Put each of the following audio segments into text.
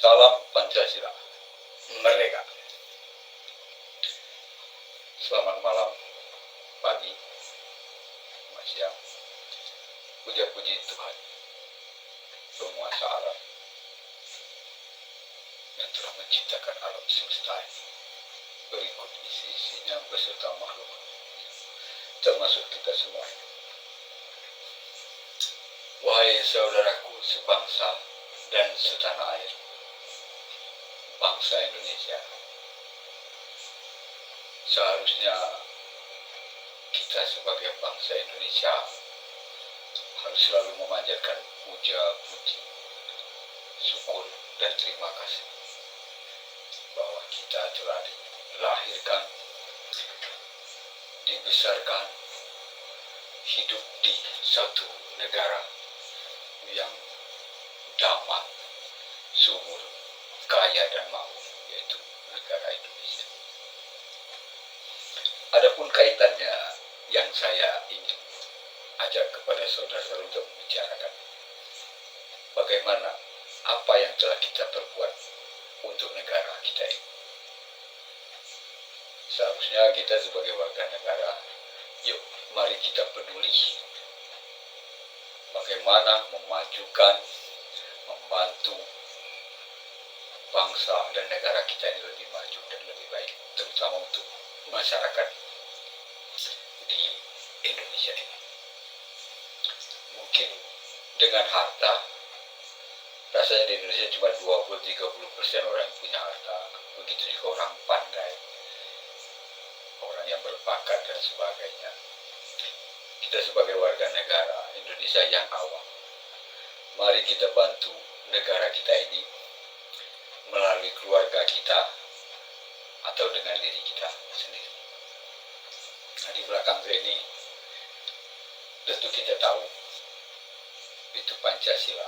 Salam Pancasila, merdeka. Selamat malam, pagi, siang. Puja-puji Tuhan, penguasa alam yang telah menciptakan alam semesta ini. Berikut isi-isinya beserta makhluk, termasuk kita semua. Wahai saudaraku sebangsa dan setanah air, bangsa Indonesia, seharusnya kita sebagai bangsa Indonesia harus selalu memanjatkan puja-puji, syukur dan terima kasih bahwa kita telah dilahirkan, dibesarkan, hidup di satu negara yang damai, subur, kaya dan makmur, yaitu negara Indonesia. Adapun kaitannya yang saya ingin ajak kepada saudara-saudara untuk membicarakan bagaimana apa yang telah kita perbuat untuk negara kita ini. Seharusnya kita sebagai warga negara, yuk mari kita peduli bagaimana memajukan, membantu bangsa dan negara kita ini lebih maju dan lebih baik, terutama untuk masyarakat di Indonesia ini. Mungkin dengan harta, rasanya di Indonesia cuma 20-30% orang yang punya harta. Begitu juga orang pandai, orang yang berbakat dan sebagainya. Kita sebagai warga negara Indonesia yang awam, mari kita bantu negara kita ini melalui keluarga kita atau dengan diri kita sendiri. Nah, di belakang saya ini tentu kita tahu itu Pancasila.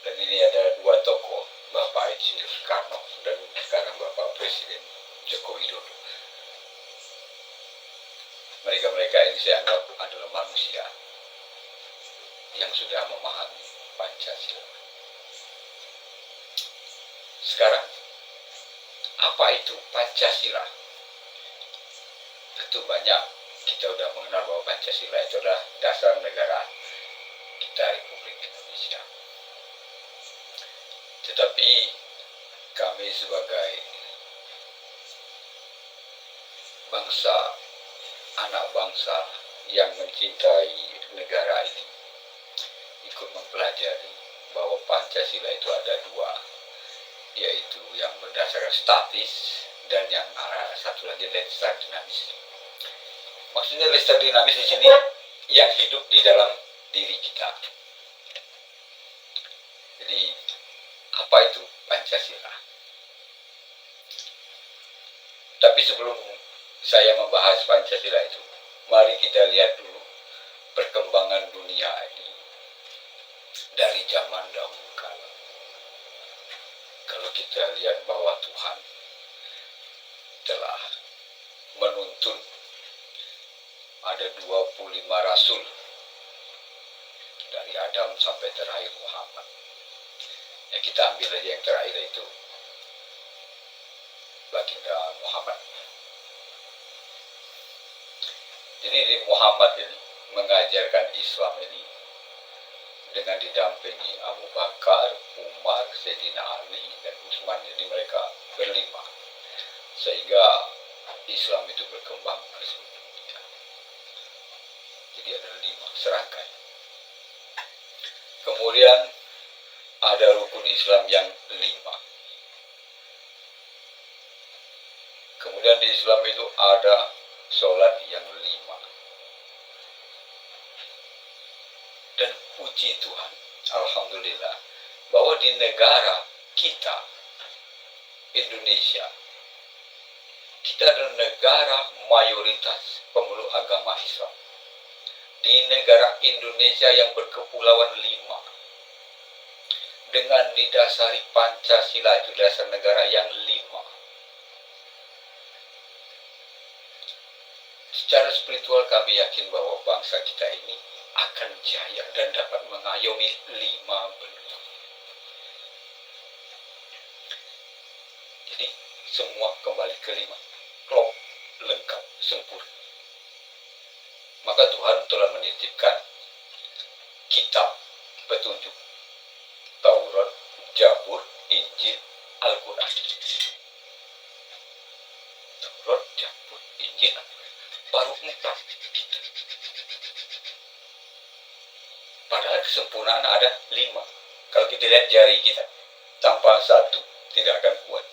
Dan ini ada dua tokoh, Bapak Insinyur Soekarno dan sekarang Bapak Presiden Joko Widodo. Mereka-mereka ini saya anggap adalah manusia yang sudah memahami Pancasila. Sekarang, apa itu Pancasila? Tentu banyak kita sudah mengenal bahwa Pancasila itu adalah dasar negara kita, Republik Indonesia. Tetapi kami sebagai bangsa, anak bangsa yang mencintai negara ini, ikut mempelajari bahwa Pancasila itu ada dua, yaitu yang berdasarkan statis dan yang satu lagi lestar dinamis. Maksudnya lestar dinamis di sini yang hidup di dalam diri kita. Jadi apa itu Pancasila? Tapi sebelum saya membahas Pancasila itu, mari kita lihat dulu perkembangan dunia ini dari zaman dahulu kala. Kalau kita lihat bahwa Tuhan telah menuntun ada 25 rasul dari Adam sampai terakhir Muhammad. Ya, kita ambil aja yang terakhir itu baginda Muhammad. Jadi di Muhammad ini mengajarkan Islam ini dengan didampingi Abu Bakar, Umar, Sayyidina Ali, dan Utsman. Jadi mereka berlima, sehingga Islam itu berkembang ke seluruh dunia. Jadi ada 5 serangkai. Kemudian ada rukun Islam yang 5. Kemudian di Islam itu ada sholat yang 5. Dan puji Tuhan, alhamdulillah, bahwa di negara kita, Indonesia, kita adalah negara mayoritas pemeluk agama Islam. Di negara Indonesia yang berkepulauan 5, dengan didasari Pancasila itu dasar negara yang 5. Secara spiritual kami yakin bahwa bangsa kita ini akan jaya dan dapat mengayomi 5 benua. Jadi semua kembali ke 5. Klop, lengkap, sempurna. Maka Tuhan telah menitipkan kitab petunjuk, Taurat, Zabur, Injil, Al-Quran. Taurat, Zabur, Injil, baru 4. Padahal kesempurnaan ada 5. Kalau kita lihat jari kita, tanpa satu tidak akan kuat.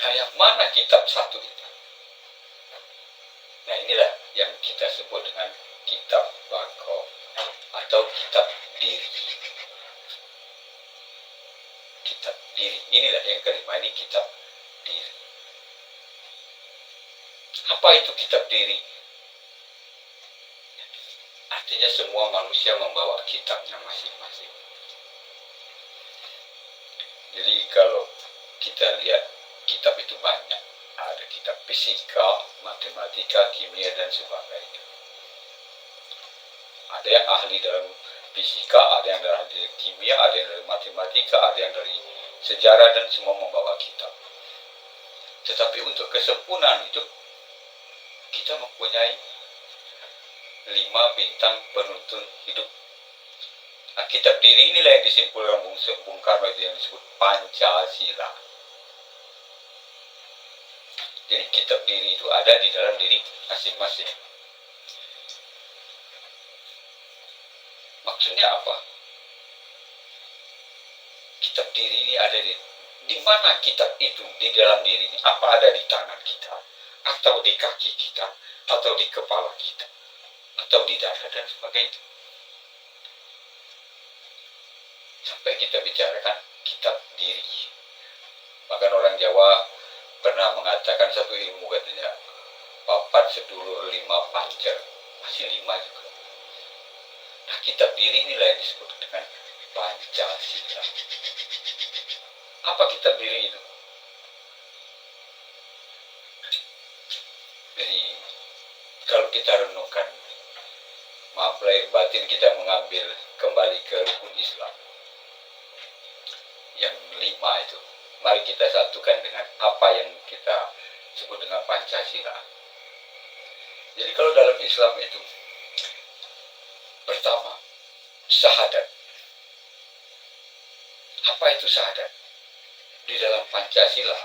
Nah, yang mana kitab satu itu? Nah, inilah yang kita sebut dengan kitab bako atau kitab diri. Kitab diri, inilah yang kelima, ini kitab diri. Apa itu kitab diri? Artinya semua manusia membawa kitabnya masing-masing. Jadi kalau kita lihat kitab itu banyak. Ada kitab fisika, matematika, kimia, dan sebagainya. Ada yang ahli dalam fisika, ada yang dari kimia, ada yang dari matematika, ada yang dari sejarah, dan semua membawa kitab. Tetapi untuk kesempurnaan itu, kita mempunyai 5 bintang penuntun hidup. Nah, kitab diri inilah yang disimpulkan Bung Karno itu yang disebut Pancasila. Jadi kitab diri itu ada di dalam diri masing-masing. Maksudnya apa? Kitab diri ini ada di mana kitab itu di dalam diri ini? Apa ada di tangan kita? Atau di kaki kita? Atau di kepala kita? Atau di dada dan sebagainya? Sampai kita bicarakan kitab diri. Bahkan orang Jawa pernah mengatakan satu ilmu, katanya papat sedulur 5 pancer, masih 5 juga. Nah, kitab diri inilah yang disebut dengan Pancasila. Apa kitab diri itu? Jadi kalau kita renungkan, maaf lahir batin, kita mengambil kembali ke rukun Islam yang 5 itu. Mari kita satukan dengan apa yang kita sebut dengan Pancasila. Jadi kalau dalam Islam itu, pertama, syahadat. Apa itu syahadat? Di dalam Pancasila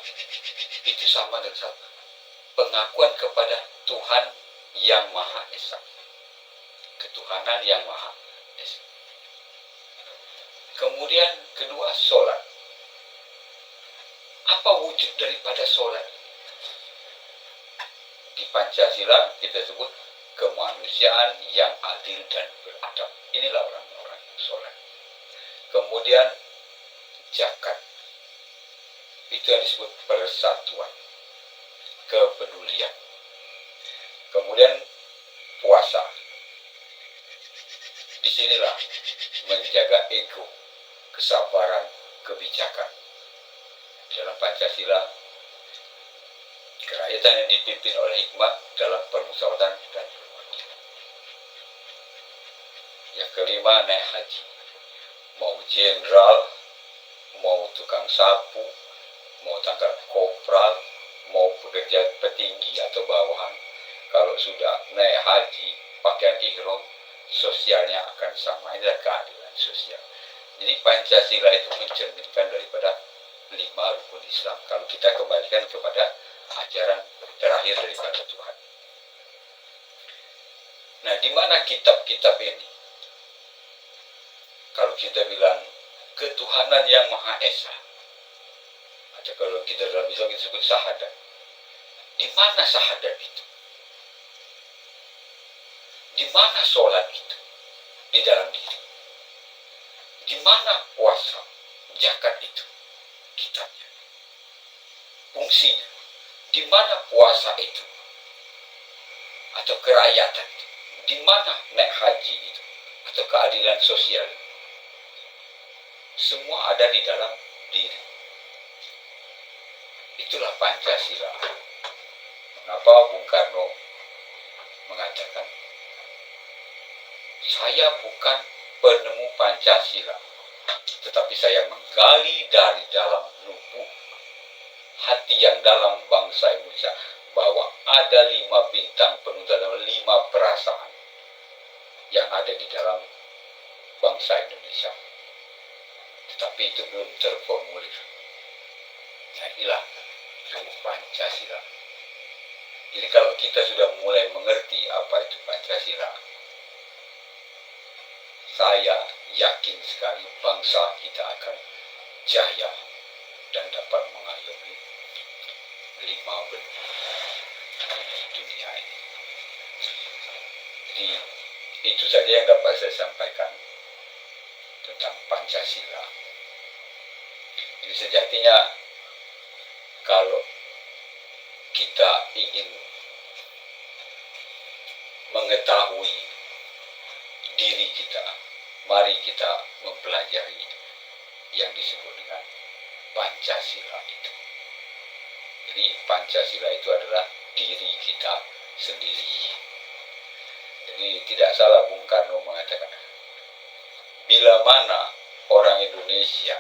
itu sama dengan satu, pengakuan kepada Tuhan yang Maha Esa. Ketuhanan yang Maha Esa. Kemudian kedua, sholat. Apa wujud daripada sholat? Di Pancasila kita sebut kemanusiaan yang adil dan beradab. Inilah orang-orang yang sholat. Kemudian zakat. Itu yang disebut persatuan, kepedulian. Kemudian puasa. Disinilah menjaga ego, kesabaran, kebijakan. Dalam Pancasila, kerakyatan yang dipimpin oleh hikmat dalam permusyawaratan dan perwakilan. Yang kelima, naik haji. Mau jenderal, mau tukang sapu, mau tangkap kopral, mau pekerja petinggi atau bawahan, kalau sudah naik haji, pakaian ihram, sosialnya akan sama. Inilah keadilan sosial. Jadi Pancasila itu mencerminkan daripada 5 rukun Islam. Kalau kita kembalikan kepada ajaran terakhir daripada Tuhan. Nah, di mana kitab-kitab ini? Kalau kita bilang ketuhanan yang Maha Esa, atau kalau kita dalam Islam kita sebut syahadat. Di mana syahadat itu? Di mana sholat itu? Di dalam diri. Di mana puasa, zakat itu? Kitabnya. Fungsinya. Di mana puasa itu? Atau kerakyatan itu? Di mana naik haji itu? Atau keadilan sosial? Semua ada di dalam diri. Itulah Pancasila. Mengapa Bung Karno mengatakan, saya bukan penemu Pancasila, tetapi saya menggali dari dalam lubuk hati yang dalam bangsa Indonesia, bahwa ada 5 bintang penuntun, 5 perasaan yang ada di dalam bangsa Indonesia, tetapi itu belum terformulir. Nah, inilah Pancasila. Jadi kalau kita sudah mulai mengerti apa itu Pancasila, saya yakin sekali bangsa kita akan jaya dan dapat mengayomi 5 benua di dunia ini. Jadi itu saja yang dapat saya sampaikan tentang Pancasila. Jadi sejatinya kalau kita ingin mengetahui diri kita, mari kita mempelajari yang disebut dengan Pancasila itu. Jadi Pancasila itu adalah diri kita sendiri. Jadi tidak salah Bung Karno mengatakan, bila mana orang Indonesia